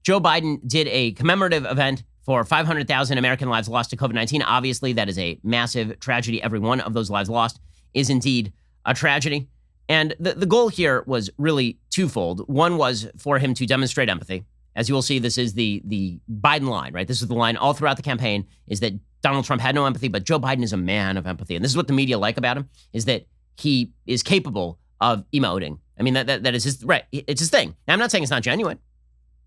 Joe Biden did a commemorative event for 500,000 American lives lost to COVID-19. Obviously, that is a massive tragedy. Every one of those lives lost is indeed a tragedy. And the goal here was really twofold. One was for him to demonstrate empathy. As you will see, this is the Biden line, right? This is the line all throughout the campaign, is that Donald Trump had no empathy, but Joe Biden is a man of empathy. And this is what the media like about him, is that he is capable of emoting. I mean, that is his, right, it's his thing. Now, I'm not saying it's not genuine.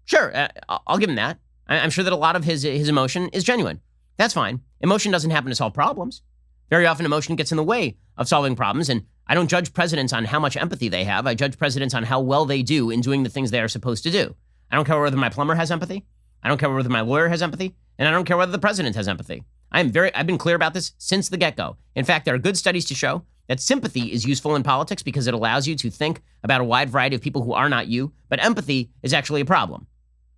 Sure, I'll give him that. I'm sure that a lot of his emotion is genuine. That's fine. Emotion doesn't happen to solve problems. Very often, emotion gets in the way of solving problems, and I don't judge presidents on how much empathy they have. I judge presidents on how well they do in doing the things they are supposed to do. I don't care whether my plumber has empathy. I don't care whether my lawyer has empathy, and I don't care whether the president has empathy. I've been clear about this since the get-go. In fact, there are good studies to show that sympathy is useful in politics because it allows you to think about a wide variety of people who are not you, but empathy is actually a problem.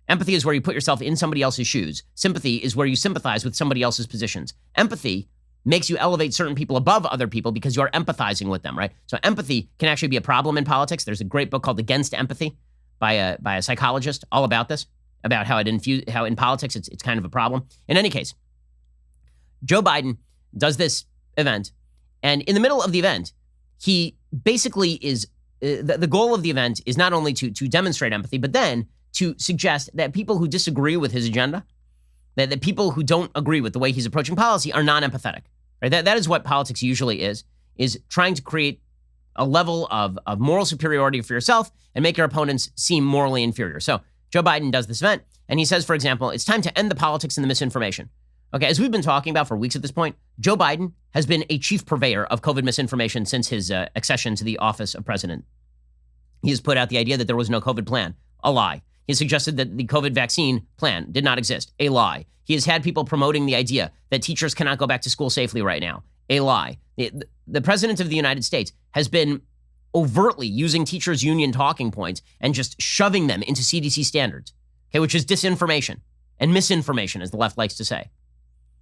Empathy is where you put yourself in somebody else's shoes. Sympathy is where you sympathize with somebody else's positions. Empathy makes you elevate certain people above other people because you're empathizing with them, right? So empathy can actually be a problem in politics. There's a great book called Against Empathy by a psychologist all about this, about how in politics it's kind of a problem. In any case, Joe Biden does this event, and in the middle of the event, he basically is, the goal of the event is not only to demonstrate empathy, but then to suggest that people who disagree with his agenda, that people who don't agree with the way he's approaching policy are non-empathetic. Right? That is what politics usually is trying to create a level of moral superiority for yourself and make your opponents seem morally inferior. So Joe Biden does this event, and he says, for example, it's time to end the politics and the misinformation. Okay, as we've been talking about for weeks at this point, Joe Biden has been a chief purveyor of COVID misinformation since his accession to the office of president. He has put out the idea that there was no COVID plan, a lie. He suggested that the COVID vaccine plan did not exist, a lie. He has had people promoting the idea that teachers cannot go back to school safely right now, a lie. The president of the United States has been overtly using teachers' union talking points and just shoving them into CDC standards, okay, which is disinformation and misinformation, as the left likes to say.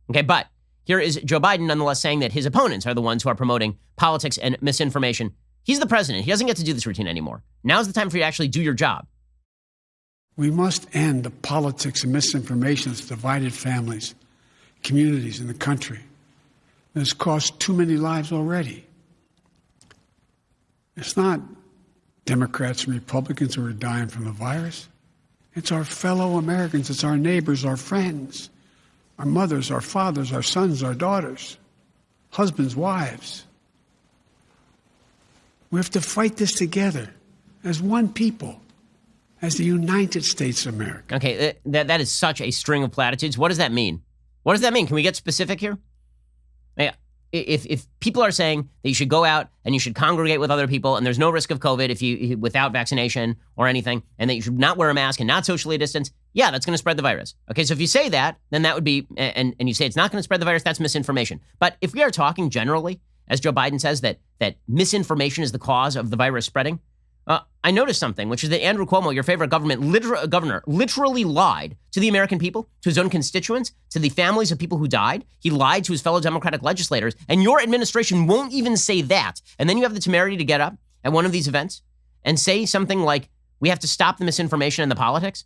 Okay, but here is Joe Biden nonetheless saying that his opponents are the ones who are promoting politics and misinformation. He's the president. He doesn't get to do this routine anymore. Now's the time for you to actually do your job. We must end the politics and misinformation that's divided families, communities, in the country. It has cost too many lives already. It's not Democrats and Republicans who are dying from the virus. It's our fellow Americans. It's our neighbors, our friends, our mothers, our fathers, our sons, our daughters, husbands, wives. We have to fight this together as one people, as the United States of America. Okay, that is such a string of platitudes. What does that mean? What does that mean? Can we get specific here? If people are saying that you should go out and you should congregate with other people and there's no risk of COVID without vaccination or anything, and that you should not wear a mask and not socially distance, yeah, that's going to spread the virus. Okay, so if you say that, then that would be, and you say it's not going to spread the virus, that's misinformation. But if we are talking generally, as Joe Biden says, that misinformation is the cause of the virus spreading, I noticed something, which is that Andrew Cuomo, your favorite governor, literally lied to the American people, to his own constituents, to the families of people who died. He lied to his fellow Democratic legislators, and your administration won't even say that. And then you have the temerity to get up at one of these events and say something like, we have to stop the misinformation and the politics.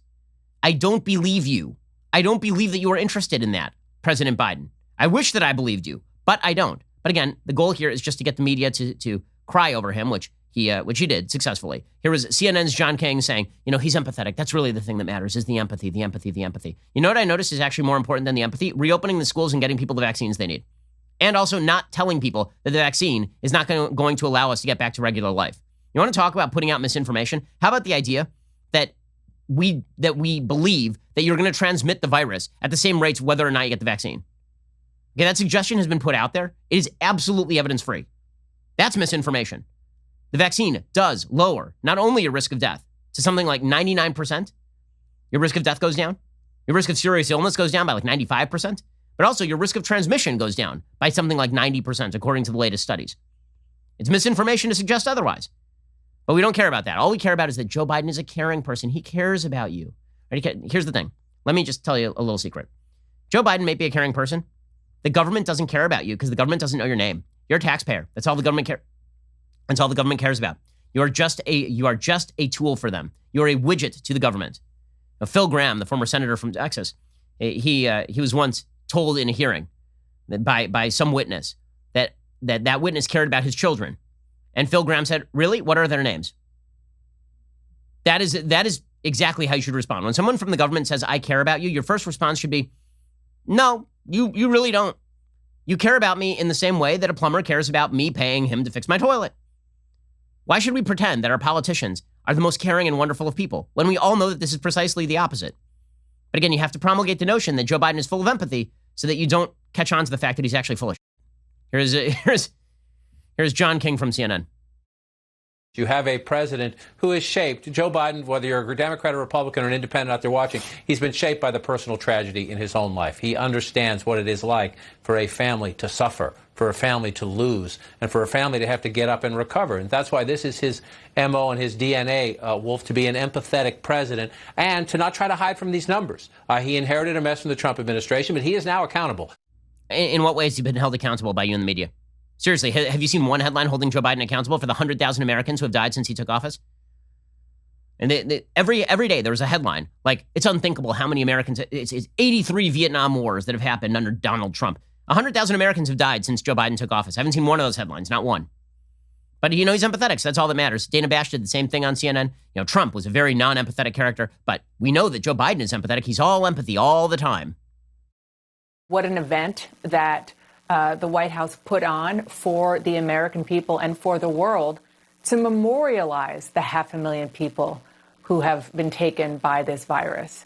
I don't believe you. I don't believe that you are interested in that, President Biden. I wish that I believed you, but I don't. But again, the goal here is just to get the media to cry over him, which he did successfully. Here was CNN's John King saying, he's empathetic. That's really the thing that matters, is the empathy. You know what I noticed is actually more important than the empathy? Reopening the schools and getting people the vaccines they need. And also not telling people that the vaccine is not going to allow us to get back to regular life. You want to talk about putting out misinformation? How about the idea that we believe that you're going to transmit the virus at the same rates whether or not you get the vaccine? Okay, that suggestion has been put out there. It is absolutely evidence-free. That's misinformation. The vaccine does lower not only your risk of death to something like 99%, your risk of death goes down, your risk of serious illness goes down by like 95%, but also your risk of transmission goes down by something like 90%, according to the latest studies. It's misinformation to suggest otherwise. But we don't care about that. All we care about is that Joe Biden is a caring person. He cares about you. Right? Here's the thing. Let me just tell you a little secret. Joe Biden may be a caring person. The government doesn't care about you because the government doesn't know your name. You're a taxpayer. That's all the government cares. That's all the government cares about. You are just a tool for them. You're a widget to the government. Now, Phil Gramm, the former senator from Texas, he was once told in a hearing that by some witness that witness cared about his children. And Phil Gramm said, really? What are their names? That is exactly how you should respond. When someone from the government says, I care about you, your first response should be, no, you really don't. You care about me in the same way that a plumber cares about me paying him to fix my toilet. Why should we pretend that our politicians are the most caring and wonderful of people when we all know that this is precisely the opposite? But again, you have to promulgate the notion that Joe Biden is full of empathy so that you don't catch on to the fact that he's actually full of shit. Here's John King from CNN. You have a president who is shaped, Joe Biden, whether you're a Democrat or Republican or an independent out there watching, he's been shaped by the personal tragedy in his own life. He understands what it is like for a family to suffer, for a family to lose, and for a family to have to get up and recover. And that's why this is his MO and his DNA, Wolf, to be an empathetic president and to not try to hide from these numbers. He inherited a mess from the Trump administration, but he is now accountable. In what ways has he been held accountable by you in the media? Seriously, have you seen one headline holding Joe Biden accountable for the 100,000 Americans who have died since he took office? And every day there was a headline like, it's unthinkable how many Americans, it's 83 Vietnam Wars that have happened under Donald Trump. 100,000 Americans have died since Joe Biden took office. I haven't seen one of those headlines, not one. But he's empathetic, so that's all that matters. Dana Bash did the same thing on CNN. Trump was a very non-empathetic character, but we know that Joe Biden is empathetic. He's all empathy all the time. What an event that the White House put on for the American people and for the world to memorialize the 500,000 people who have been taken by this virus.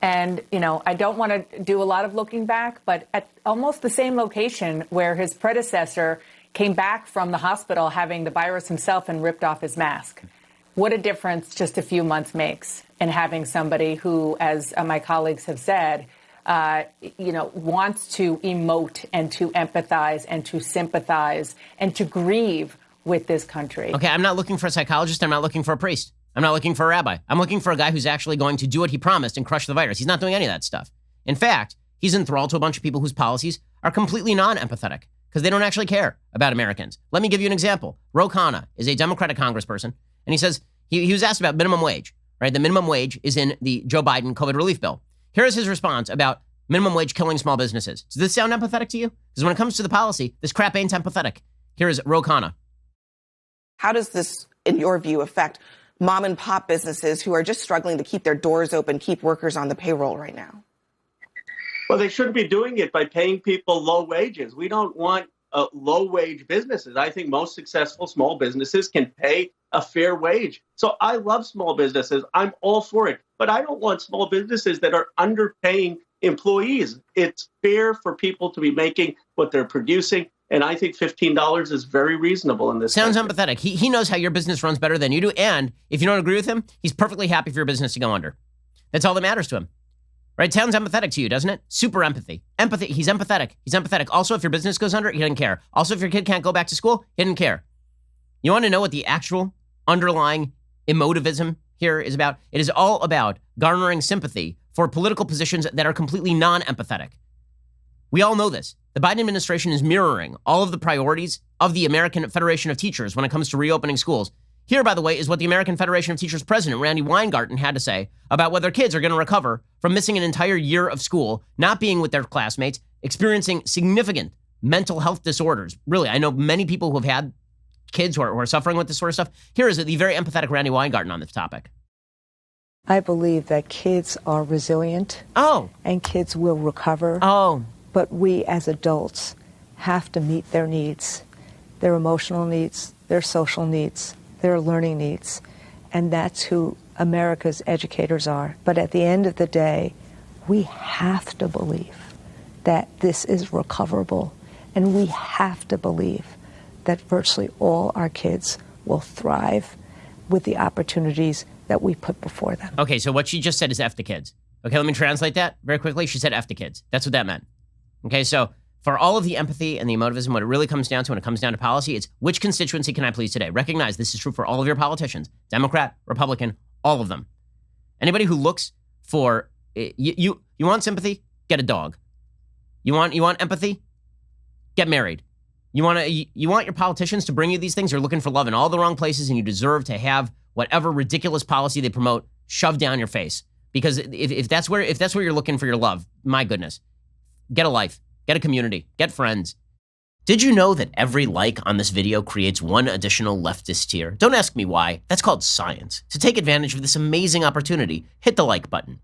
And, I don't want to do a lot of looking back, but at almost the same location where his predecessor came back from the hospital having the virus himself and ripped off his mask. What a difference just a few months makes in having somebody who, as my colleagues have said, wants to emote and to empathize and to sympathize and to grieve with this country. Okay, I'm not looking for a psychologist. I'm not looking for a priest. I'm not looking for a rabbi. I'm looking for a guy who's actually going to do what he promised and crush the virus. He's not doing any of that stuff. In fact, he's enthralled to a bunch of people whose policies are completely non-empathetic because they don't actually care about Americans. Let me give you an example. Ro Khanna is a Democratic congressperson, and he says he was asked about minimum wage, right? The minimum wage is in the Joe Biden COVID relief bill. Here is his response about minimum wage killing small businesses. Does this sound empathetic to you? Because when it comes to the policy, this crap ain't empathetic. Here is Ro Khanna. How does this, in your view, affect mom and pop businesses who are just struggling to keep their doors open, keep workers on the payroll right now? Well, they shouldn't be doing it by paying people low wages. We don't want low-wage businesses. I think most successful small businesses can pay a fair wage. So I love small businesses. I'm all for it. But I don't want small businesses that are underpaying employees. It's fair for people to be making what they're producing. And I think $15 is very reasonable in this Sounds country. empathetic. He knows how your business runs better than you do. And if you don't agree with him, he's perfectly happy for your business to go under. That's all that matters to him. Right? Sounds empathetic to you, doesn't it? Super empathy. Empathy. He's empathetic. He's empathetic. Also, if your business goes under, he doesn't care. Also, if your kid can't go back to school, he doesn't care. You want to know what the actual underlying emotivism here is about? It is all about garnering sympathy for political positions that are completely non-empathetic. We all know this. The Biden administration is mirroring all of the priorities of the American Federation of Teachers when it comes to reopening schools. Here, by the way, is what the American Federation of Teachers president, Randy Weingarten, had to say about whether kids are going to recover from missing an entire year of school, not being with their classmates, experiencing significant mental health disorders. Really, I know many people who have had kids who are suffering with this sort of stuff. Here is the very empathetic Randy Weingarten on this topic. I believe that kids are resilient. And kids will recover. But we as adults have to meet their needs, their emotional needs, their social needs, their learning needs. And that's who America's educators are. But at the end of the day, we have to believe that this is recoverable. And we have to believe that virtually all our kids will thrive with the opportunities that we put before them. Okay, so what she just said is F the kids. Okay, let me translate that very quickly. She said F the kids. That's what that meant. Okay, so for all of the empathy and the emotivism, what it really comes down to when it comes down to policy, it's which constituency can I please today? Recognize this is true for all of your politicians, Democrat, Republican, all of them. Anybody who looks for, you want sympathy? Get a dog. You want empathy? Get married. You want your politicians to bring you these things? You're looking for love in all the wrong places, and you deserve to have whatever ridiculous policy they promote shoved down your face Because if that's where you're looking for your love, my goodness, get a life, get a community, get friends. Did you know that every like on this video creates one additional leftist tier? Don't ask me why. That's called science. To take advantage of this amazing opportunity, hit the like button.